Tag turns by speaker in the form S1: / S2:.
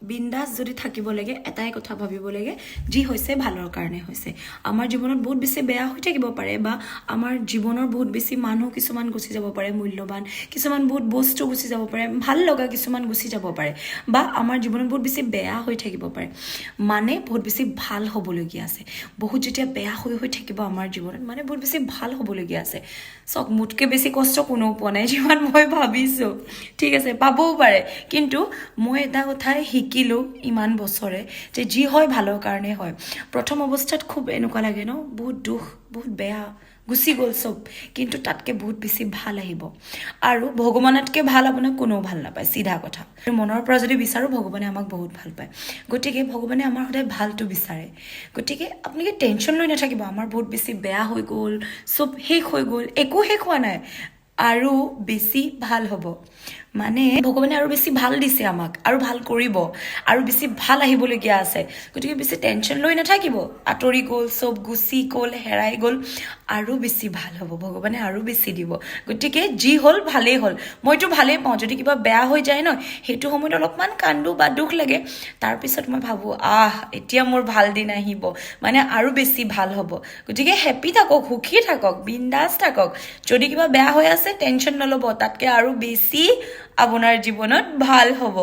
S1: বিন্দাস যদি থাকিব লাগে এটাই কথা ভাবিব লাগে যি হৈছে ভালৰ কাৰণে হৈছে আমাৰ জীৱনত বহুত বেছি বেয়া হৈ থাকিব পাৰে বা আমাৰ জীৱনৰ বহুত বেছি মানুহ কিছুমান গুচি যাব পাৰে মূল্যৱান কিছুমান বহুত বস্তু গুচি যাব পাৰে ভাল লগা কিছুমান গুচি যাব পাৰে বা আমাৰ জীৱনত বহুত বেছি বেয়া হৈ থাকিব পাৰে মানে বহুত বেছি ভাল হ'বলগীয়া আছে বহুত যেতিয়া বেয়া হৈ থাকিব আমাৰ জীৱনত মানে বহুত বেছি ভাল হ'বলগীয়া আছে চক মোতকৈ বেছি কষ্ট কোনেও পোৱা নাই যিমান মই ভাবিছোঁ ঠিক আছে পাবও পাৰে কিন্তু মই এটা কথাই শিকিলোঁ ইমান বছৰে যে যি হয় ভালৰ কাৰণে হয় প্ৰথম অৱস্থাত খুব এনেকুৱা লাগে ন বহুত দুখ বহুত বেয়া গুচি গ'ল চব কিন্তু তাতকৈ বহুত বেছি ভাল আহিব আৰু ভগৱানতকৈ ভাল আপোনাক কোনেও ভাল নাপায় চিধা কথা মনৰ পৰা যদি বিচাৰোঁ ভগৱানে আমাক বহুত ভাল পায় গতিকে ভগৱানে আমাৰ সদায় ভালটো বিচাৰে গতিকে আপোনালোকে টেনশ্যন লৈ নাথাকিব আমাৰ বহুত বেছি বেয়া হৈ গ'ল চব শেষ হৈ গ'ল একো শেষ হোৱা নাই আৰু বেছি ভাল হ'ব মানে ভগৱানে আৰু বেছি ভাল দিছে আমাক আৰু ভাল কৰিব আৰু বেছি ভাল আহিবলগীয়া আছে গতিকে বেছি টেনশ্যন লৈ নাথাকিব আঁতৰি গ'ল চব গুচি গ'ল হেৰাই গ'ল আৰু বেছি ভাল হ'ব ভগৱানে আৰু বেছি দিব গতিকে যি হ'ল ভালেই হ'ল মইতো ভালেই পাওঁ যদি কিবা বেয়া হৈ যায় ন সেইটো সময়ত অলপমান কান্দো বা দুখ লাগে তাৰপিছত মই ভাবোঁ এতিয়া মোৰ ভাল দিন আহিব মানে আৰু বেছি ভাল হ'ব গতিকে হেপ্পী থাকক সুখী থাকক বিন্দাছ থাকক যদি কিবা বেয়া হৈ আছে টেনশ্যন নল'ব তাতকৈ আৰু বেছি আপোনাৰ জীৱনত ভাল হ'ব